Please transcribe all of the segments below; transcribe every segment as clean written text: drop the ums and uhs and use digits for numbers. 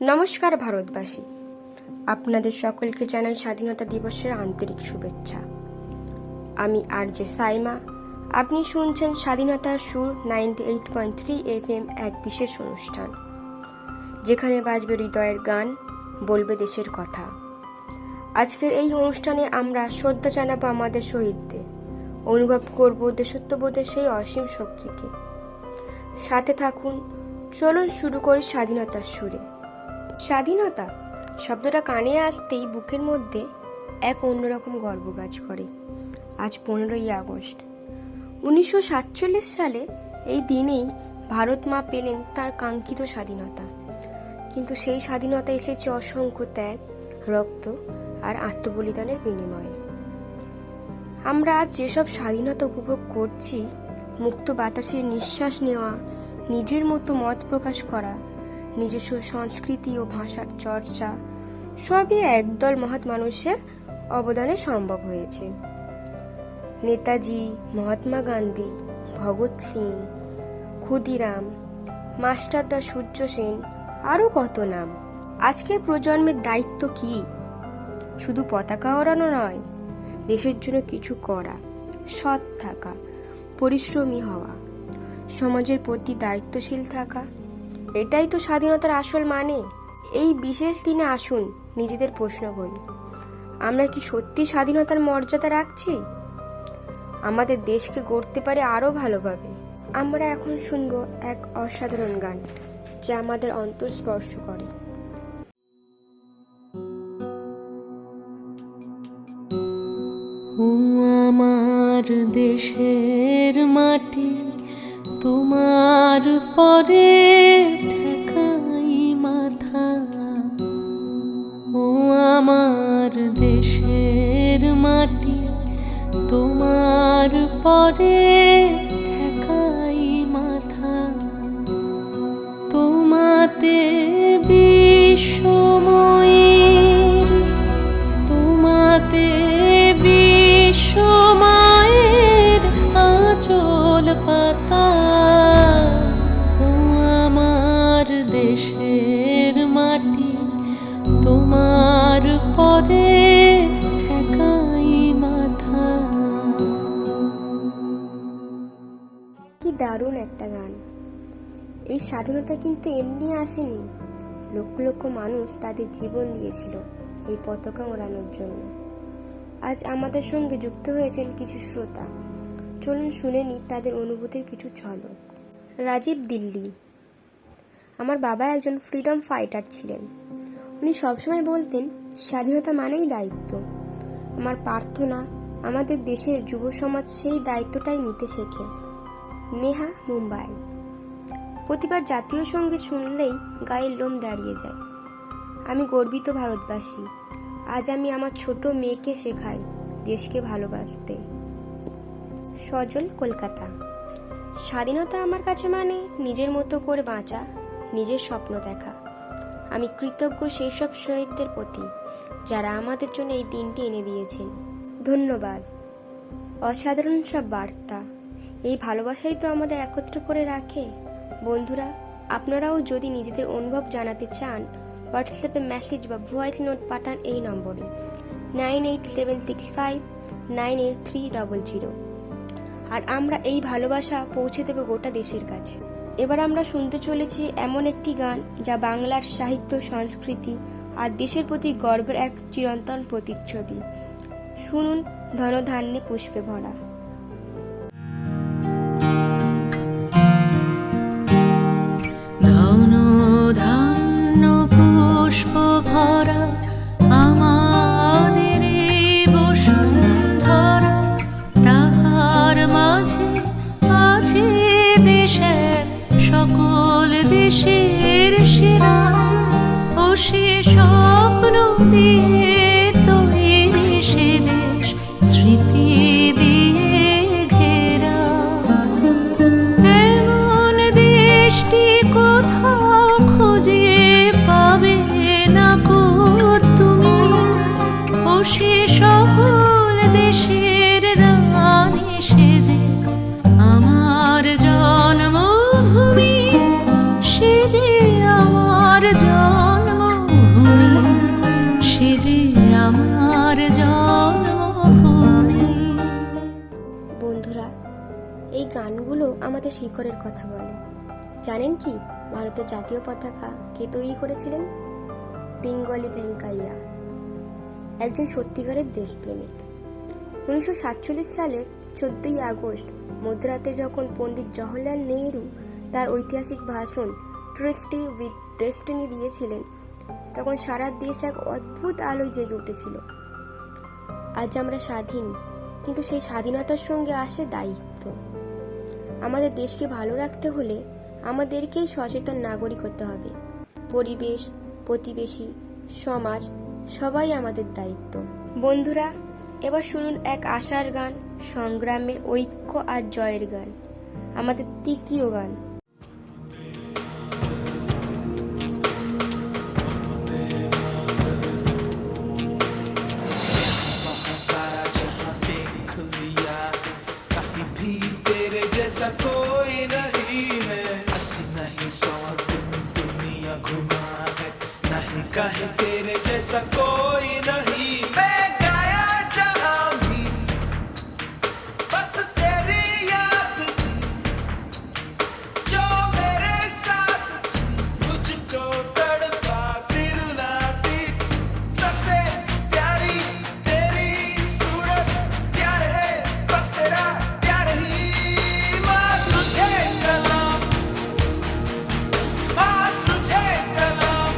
নমস্কার ভারতবাসী, আপনাদের সকলকে জানাই স্বাধীনতা দিবসের আন্তরিক শুভেচ্ছা। আমি আরজে সাইমা। আপনি শুনছেন স্বাধীনতার সুর 98.3 FM, এক বিশেষ অনুষ্ঠান যেখানে বাজবে হৃদয়ের গান, বলবে দেশের কথা। আজকের এই অনুষ্ঠানে আমরা শ্রদ্ধা জানাবো আমাদের শহীদদের, অনুভব করব দেশত্ববোধের সেই অসীম শক্তিকে। সাথে থাকুন, চলুন শুরু করি স্বাধীনতার সুরে। স্বাধীনতা শব্দটা কানে আসতেই বুকের মধ্যে এক অন্যরকম গর্ব কাজ করে। আজ 15ই আগস্ট 1947 সালে এই দিনেই ভারত মা পেলেন তার কাঙ্ক্ষিত স্বাধীনতা। কিন্তু সেই স্বাধীনতা এসেছে অসংখ্য ত্যাগ, রক্ত আর আত্মবলিদানের বিনিময়ে। আমরা আজ যেসব স্বাধীনতা উপভোগ করছি, মুক্ত বাতাসে নিঃশ্বাস নেওয়া, নিজের মতো মত প্রকাশ করা, নিজস্ব সংস্কৃতি ও ভাষার চর্চা, সবই একদল মহৎ মানুষের অবদানে সম্ভব হয়েছে। নেতাজি, মহাত্মা গান্ধী, ভগৎ সিং, ক্ষুদিরাম, মাস্টারদা সূর্য সেন, আরও কত নাম। আজকের প্রজন্মের দায়িত্ব কি? শুধু পতাকা ওড়ানো নয়, দেশের জন্য কিছু করা, সৎ থাকা, পরিশ্রমী হওয়া, সমাজের প্রতি দায়িত্বশীল থাকা। এটাই তো স্বাধীনতার আসল মানে। এই বিশেষ দিনে আসুন নিজেদের প্রশ্ন করি, আমরা কি সত্যি স্বাধীনতার মর্যাদা রাখছি? আমাদের দেশকে গড়তে পারে আরো ভালোভাবে। আমরা এখন শুনবো এক অসাধারণ গান যা আমাদের অন্তর স্পর্শ করে। ও আমার দেশের মাটি, তোমার পরে ঠেকাই মাথা। ও আমার দেশের মাটি, তোমার পরে ঠেকাই মাথা। তোমাতে বিশ্বময়ের, তোমাতে বিশ্বমায়ের আঁচল পাতা। ও আমার দেশের মাটি, তোমার পরে ঠেকাই মাথা। কি দারুণ একটা গান! এই স্বাধীনতা কিন্তু এমনি আসেনি। লক্ষ লক্ষ মানুষ তাদের জীবন দিয়েছিল এই পতাকা ওড়ানোর জন্য। আজ আমাদের সঙ্গে যুক্ত হয়েছেন কিছু শ্রোতা। চলুন শুনে নি তাদের অনুভূতির কিছু ঝলক। রাজীব দিল্লি। আমার বাবা একজন ফ্রিডম ফাইটার ছিলেন। উনি সবসময় বলতেন, স্বাধীনতা মানেই দায়িত্ব। আমার প্রার্থনা আমাদের দেশের যুব সমাজ সেই দায়িত্বটাই নিতে শেখে। নেহা, মুম্বাই। প্রতিবার জাতীয় সঙ্গীত শুনলেই গায়ের লোম দাঁড়িয়ে যায়। আমি গর্বিত ভারতবাসী। আজ আমি আমার ছোট মেয়েকে শেখাই দেশকে ভালোবাসতে। সজল, কলকাতা। স্বাধীনতা আমার কাছে মানে নিজের মতো করে বাঁচা, নিজের স্বপ্ন দেখা। আমি কৃতজ্ঞ সেই সব শহীদদের প্রতি যারা আমাদের জন্য এই দিনটি এনে দিয়েছেন। ধন্যবাদ। অসাধারণ সব বার্তা। এই ভালোবাসাই তো আমাদের একত্র করে রাখে। বন্ধুরা, আপনারাও যদি নিজেদের অনুভব জানাতে চান, হোয়াটসঅ্যাপে মেসেজ বা ভয়েস নোট পাঠান এই নম্বরে 9876598300। আর আমরা এই ভালোবাসা পৌঁছে দেব গোটা দেশের কাছে। এবার আমরা শুনতে চলেছি এমন একটি গান যা বাংলার সাহিত্য, সংস্কৃতি আর দেশের প্রতি গর্বের এক চিরন্তন প্রতিচ্ছবি। শুনুন ধনধান্যে পুষ্পে ভরা। ধন ধান্য পুষ্প ভরা আমাদের বসুন্ধরা, তাহার মাঝে আছে দেশের সকল দেশের সেরা। ও সে স্বপ্ন দিয়ে তৈরি সে দেশ, স্মৃতি দিয়ে ঘেরা। এমন দেশটি কোথাও খুঁজে পাবে না কো তুমি। ও সে সকল দেশের রানী সেজে আমার জন্মভূমি, সে যে আমার জন্ম গানগুলো আমাদের শিকড়ের কথা বলে। জানেন কি ভারতের জাতীয় পতাকা কে তৈরি করেছিলেন? পিঙ্গলি ভেঙ্কাইয়া, একজন সত্যিকারের দেশপ্রেমিক। 1947 সালের 14ই আগস্ট মধ্যরাতে যখন পণ্ডিত জওহরলাল নেহরু তার ঐতিহাসিক ভাষণ ট্রিস্টি উইথ ডেস্টিনি দিয়েছিলেন, তখন সারা দেশ এক অদ্ভুত আলোয় জেগে উঠেছিল। আজ আমরা স্বাধীন, কিন্তু সেই স্বাধীনতার সঙ্গে আসে দায়িত্ব। আমাদের দেশকে ভালো রাখতে হলে আমাদেরকেই সচেতন নাগরিক হতে হবে। পরিবেশ, প্রতিবেশী, সমাজ সবাই আমাদের দায়িত্ব। বন্ধুরা, এবার শুনুন এক আশার গান, সংগ্রামের, ঐক্য আর জয়ের গান, আমাদের তৃতীয় গান। सारा जहां देख लिया कहीं भी तेरे जैसा कोई नहीं है। 80 नहीं 100 दिन दुनिया घुमा है, नहीं कहे तेरे जैसा कोई नहीं। मैं गाया जहां भी बस तेरी याद थी, जो मेरे साथ थी, मुझको तड़पाती रुलाती। सबसे प्यारी तेरी सूरत, प्यार है बस तेरा प्यार ही। माँ तुझे सलाम, माँ तुझे सलाम,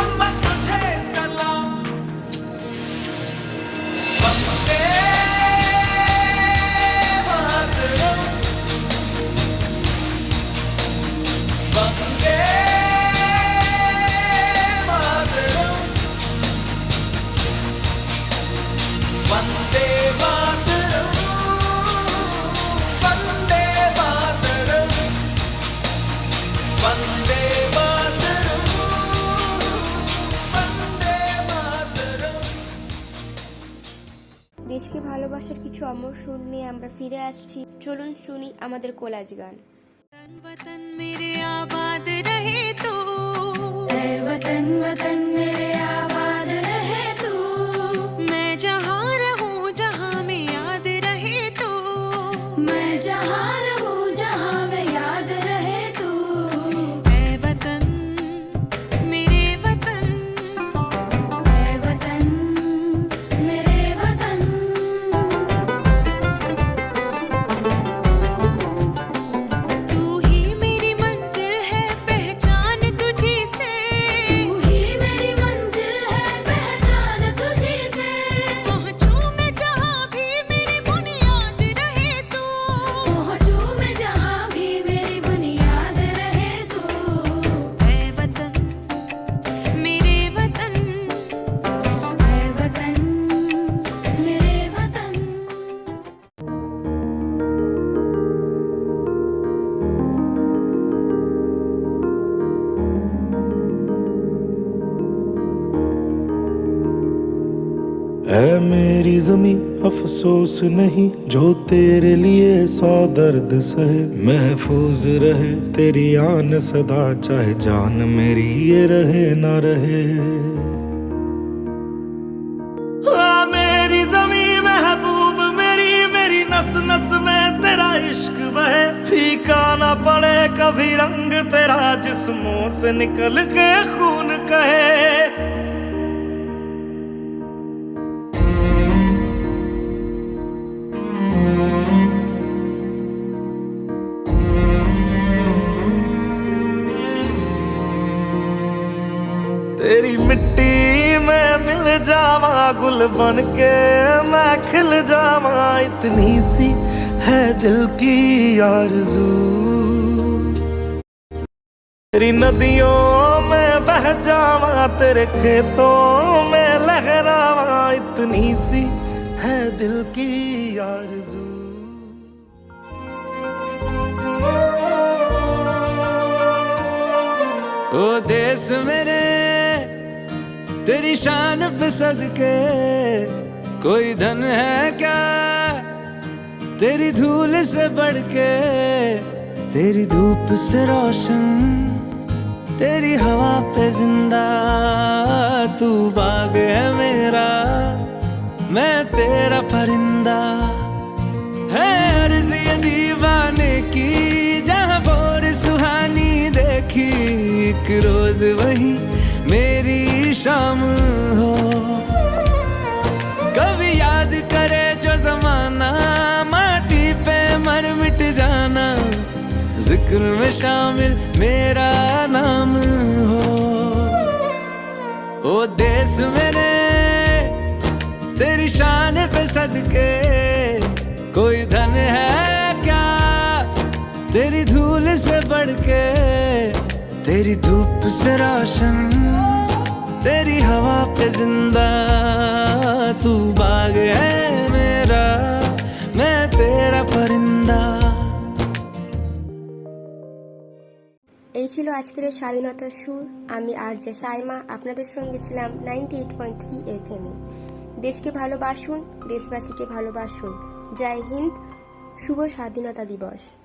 अम्मा तुझे सलाम। वंदे मातरम, वंदे मातरम, वंदे मातरम, वंदे मातरम, वंदे मातरम, वंदे मातरम। দেশকে ভালোবাসার কিছু অমর সুর নিয়ে আমরা ফিরে আসছি। চলুন শুনি আমাদের কোলাজ গান। वतन मेरे आबाद रहे तू, ऐ वतन वतन मेरे आबाद रहे तू। मैं जहाँ रहूँ जहाँ में याद रहे तू। मैं जहाँ रहूँ जहाँ में याद रहे तू। ऐ वतन मेरे वतन, ऐ वतन मेरे वतन। तू ही मेरी मंजिल है, पहचान तुझी से। तू ही मेरी मंजिल है, पहचान तुझी से। पहुँचूं मैं जहाँ भी मेरी बुनियाद रहे तू। पहुँचूं मैं जहाँ भी मेरी बुनियाद रहे तू। ऐ वतन मेरे वतन, ऐ वतन मेरे वतन। ऐ मेरी जमी अफसोस नहीं, जो तेरे लिए 100 दर्द सहे। महफूज रहे तेरी आन सदा, चाहे जान मेरी ये रहे ना रहे। आ मेरी जमी महबूब मेरी, मेरी नस नस में तेरा इश्क बहे। फीका ना पड़े कभी रंग तेरा, जिस्मों से निकल के खून कहे। तेरी मिट्टी में मिल जावा, गुल बन के मैं खिल जावा। इतनी सी है दिल की आरज़ू, तेरी नदियों में बह जावा, तेरे खेतों में लहरावा। इतनी सी है दिल की आरज़ू। ओ देश मेरे तेरी शान पे सदके, कोई धन है क्या तेरी धूल से बढ़ के। तेरी धूप से रोशन, तेरी हवा पे जिंदा। तू बाग है मेरा, मैं तेरा परिंदा। है हर एक रोज वही मेरी शाम हो। कभी याद करे जो जमाना, माटी पे मर मिट जाना, जिक्र में शामिल मेरा नाम हो। ओ देश मेरे तेरी शान पे सदके, कोई धन है क्या तेरी धूल से बढ़ के। तेरी धूप से रोशन, तेरी हवा पे जिंदा, तू बाग है मेरा, मैं तेरा परिंदा। এই ছিল আজকের স্বাধীনতার সুর। আমি আরজে সাইমা আপনাদের সঙ্গে ছিলাম 98.3 FM এ। দেশকে ভালোবাসুন, দেশবাসীকে ভালোবাসুন। জয় হিন্দ, শুভ স্বাধীনতা দিবস।